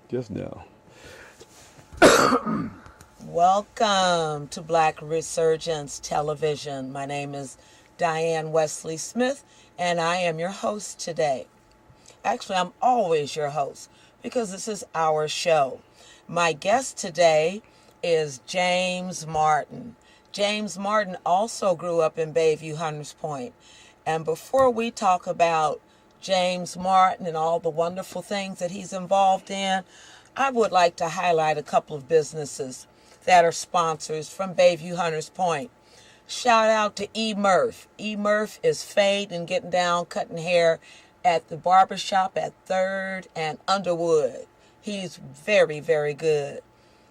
just now. Welcome to Black Resurgence Television. My name is Diane Wesley-Smith, and I am your host today. Actually, I'm always your host because this is our show. My guest today is James Martin. James Martin also grew up in Bayview, Hunters Point. And before we talk about James Martin and all the wonderful things that he's involved in, I would like to highlight a couple of businesses that are sponsors from Bayview, Hunters Point. Shout out to E. Murph. E. Murph is fade and getting down, cutting hair at the barbershop at 3rd and Underwood. He's very, very good.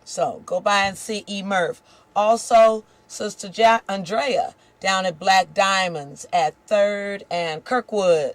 So go by and see E. Murph. Also, Sister Andrea down at Black Diamonds at 3rd and Kirkwood.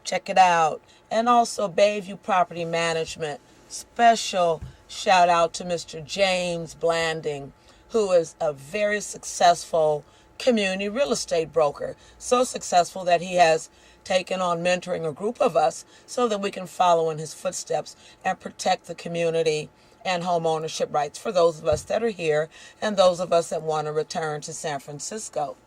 Check it out. And also Bayview Property Management. Special shout out to Mr. James Blanding, who is a very successful community real estate broker. So successful that he has taken on mentoring a group of us so that we can follow in his footsteps and protect the community and home ownership rights for those of us that are here and those of us that want to return to San Francisco.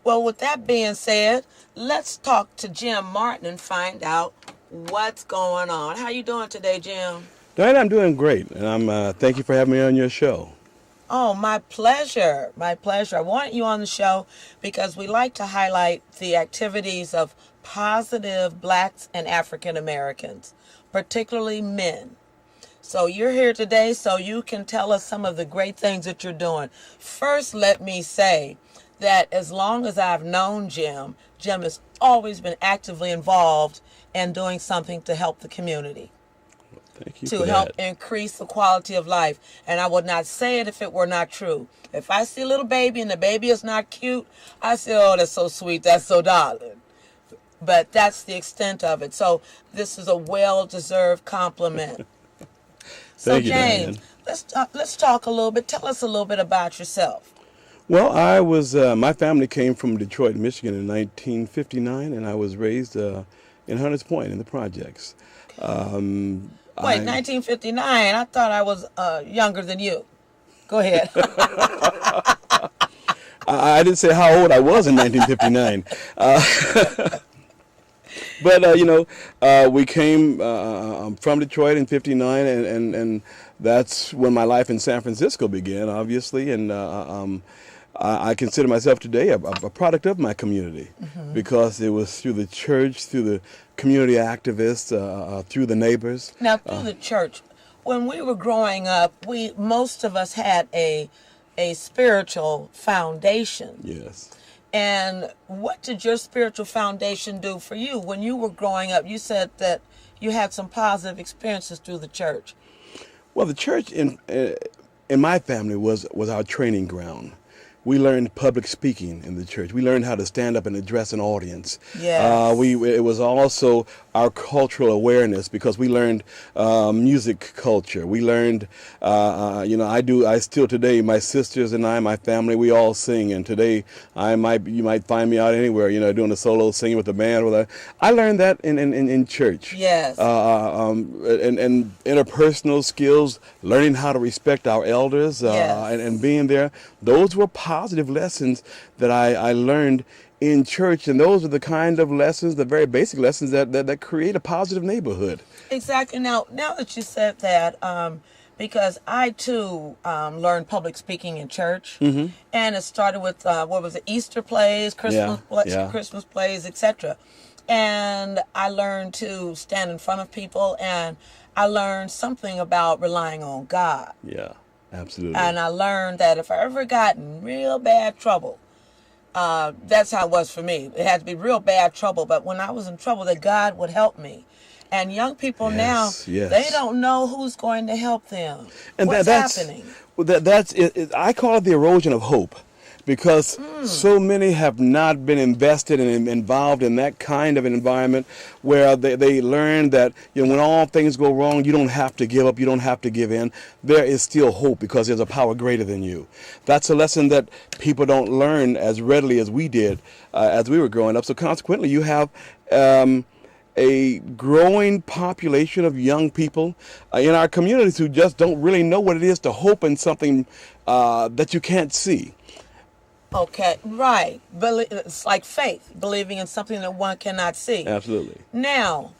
Well, with that being said, let's talk to Jim Martin and find out what's going on. How you doing today, Jim? Diane, I'm doing great, and I'm thank you for having me on your show. Oh, my pleasure. My pleasure. I want you on the show because we like to highlight the activities of positive Blacks and African Americans, particularly men. So you're here today so you can tell us some of the great things that you're doing. First, let me say that as long as I've known Jim, Jim has always been actively involved in doing something to help the community. Thank you To for help that. increase the quality of life. And I would not say it if it were not true. If I see a little baby and the baby is not cute, I say, oh, that's so sweet, that's so darling. But that's the extent of it. So this is a well-deserved compliment. So Thank you, James, Diane. let's talk a little bit. Tell us a little bit about yourself. Well, my family came from Detroit, Michigan in 1959, and I was raised in Hunters Point in the projects. Wait, 1959. I thought I was younger than you. Go ahead. I didn't say how old I was in 1959. But we came from Detroit in '59, and that's when my life in San Francisco began, obviously. And I consider myself today a product of my community, because it was through the church, through the community activists, through the neighbors. Now, through the church, when we were growing up, most of us had a spiritual foundation. Yes. And what did your spiritual foundation do for you when you were growing up? You said that you had some positive experiences through the church. Well, the church in my family was our training ground. We learned public speaking in the church. We learned how to stand up and address an audience. Yes. It was also our cultural awareness, because we learned music culture. We learned, I still today, my sisters and I, my family, we all sing. And today, you might find me out anywhere, doing a solo singing with a band. I learned that in church. Yes. And interpersonal skills, learning how to respect our elders, Yes. and being there. Those were positive lessons that I learned in church, and those are the kind of lessons, the very basic lessons that create a positive neighborhood. Exactly. Now that you said that, because I too learned public speaking in church, and it started with Easter plays, Christmas plays, etc. And I learned to stand in front of people, and I learned something about relying on God. Yeah, absolutely. And I learned that if I ever got in real bad trouble, that's how it was for me. It had to be real bad trouble, but when I was in trouble, that God would help me. And young people now, they don't know who's going to help them. And what's happening? That's it. I call it the erosion of hope, because so many have not been invested and involved in that kind of an environment where they learn that when all things go wrong, you don't have to give up, you don't have to give in. There is still hope, because there's a power greater than you. That's a lesson that people don't learn as readily as we did as we were growing up. So consequently, you have a growing population of young people in our communities who just don't really know what it is to hope in something that you can't see. Okay, right. It's like faith, believing in something that one cannot see. Absolutely. Now,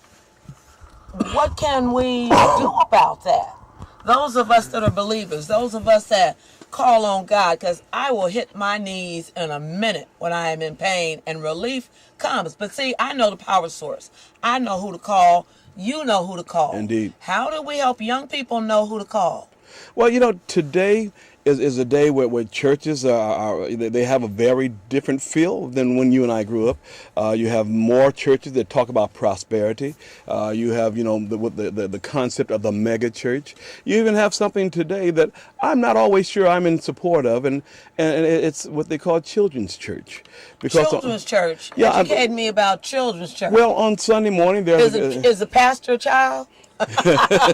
what can we do about that? Those of us that are believers, those of us that call on God, because I will hit my knees in a minute when I am in pain and relief comes. But see, I know the power source. I know who to call. You know who to call. Indeed. How do we help young people know who to call? Well, today is a day where churches they have a very different feel than when you and I grew up. You have more churches that talk about prosperity. You have the concept of the mega church. You even have something today that I'm not always sure I'm in support of, and it's what they call children's church. Children's church. Yeah, educate me about children's church. Well, on Sunday morning is the pastor a child?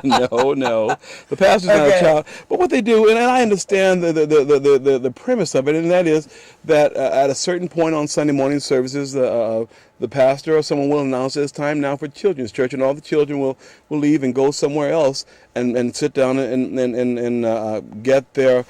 No. The pastor's not a child. But what they do, and I understand the premise of it, and that is that at a certain point on Sunday morning services, the pastor or someone will announce it's time now for children's church, and all the children will leave and go somewhere else and sit down and get their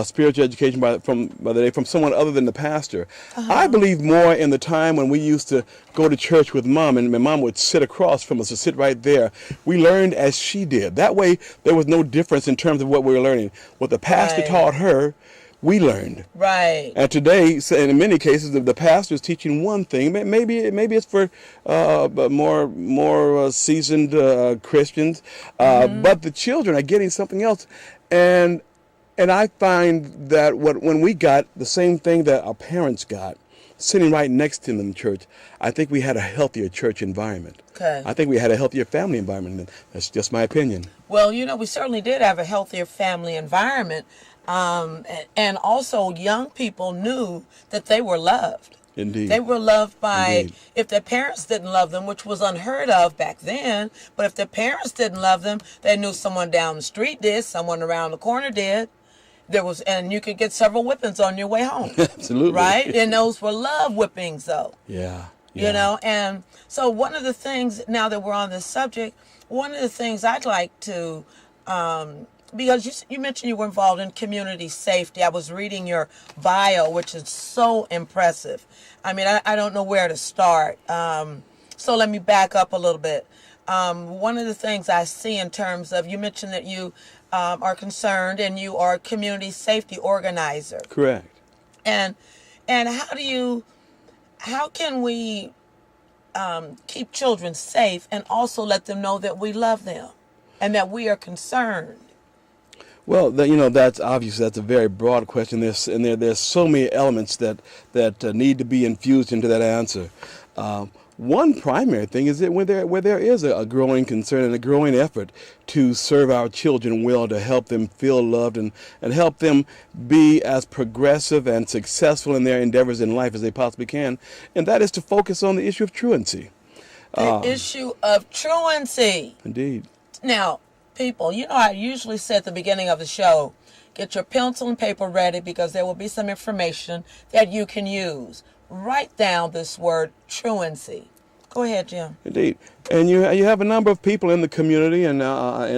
spiritual education from someone other than the pastor. I believe more in the time when we used to go to church with Mom, and my mom would sit across from us, to sit right there. We learned as she did. That way, there was no difference in terms of what we were learning. What the pastor taught her, we learned. Right. And today, in many cases, the pastor is teaching one thing. Maybe it's for more seasoned Christians, but the children are getting something else. And I find that when we got the same thing that our parents got, sitting right next to them in church, I think we had a healthier church environment. Okay. I think we had a healthier family environment. That's just my opinion. Well, we certainly did have a healthier family environment. And also young people knew that they were loved. Indeed. They were loved by, Indeed. If their parents didn't love them, which was unheard of back then, but if their parents didn't love them, they knew someone down the street did, someone around the corner did. And you could get several whippings on your way home. Absolutely. Right? And those were love whippings, though. Yeah. And so one of the things, now that we're on this subject, one of the things I'd like to, because you mentioned you were involved in community safety. I was reading your bio, which is so impressive. I mean, I don't know where to start. So let me back up a little bit. One of the things I see in terms of, you mentioned that you are concerned and you are a community safety organizer. Correct. And how can we keep children safe and also let them know that we love them and that we are concerned? Well, that's obviously that's a very broad question. There's so many elements that need to be infused into that answer. One primary thing is that where there is a growing concern and a growing effort to serve our children well, to help them feel loved and help them be as progressive and successful in their endeavors in life as they possibly can, and that is to focus on the issue of truancy. The issue of truancy. Indeed. Now, people, I usually say at the beginning of the show, get your pencil and paper ready because there will be some information that you can use. Write down this word, truancy. Go ahead, Jim. Indeed. And you have a number of people in the community and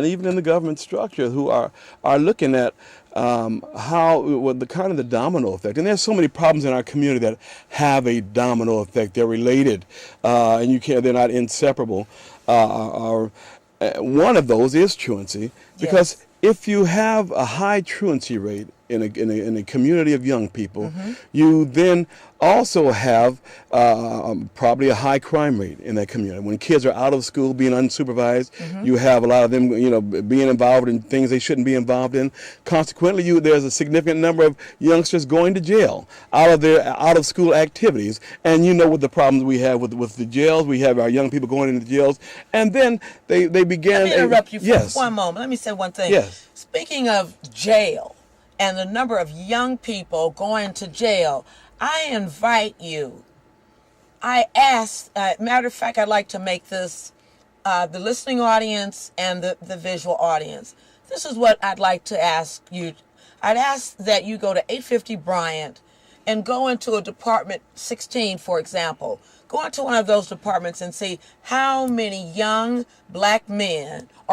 even in the government structure who are looking at the domino effect. And there's so many problems in our community that have a domino effect. They're related, and they're not inseparable. One of those is truancy, because if you have a high truancy rate in a community of young people, you then also have probably a high crime rate in that community. When kids are out of school being unsupervised, you have a lot of them, being involved in things they shouldn't be involved in. Consequently, there's a significant number of youngsters going to jail out of their out of school activities. And what the problems we have with the jails. We have our young people going into jails, and then they begin. Let me interrupt you for yes. one moment. Let me say one thing. Yes. Speaking of jail and the number of young people going to jail, I invite you. I ask, matter of fact, I'd like to make this the listening audience and the visual audience. This is what I'd like to ask you. I'd ask that you go to 850 Bryant and go into a Department 16, for example. Go into one of those departments and see how many young black men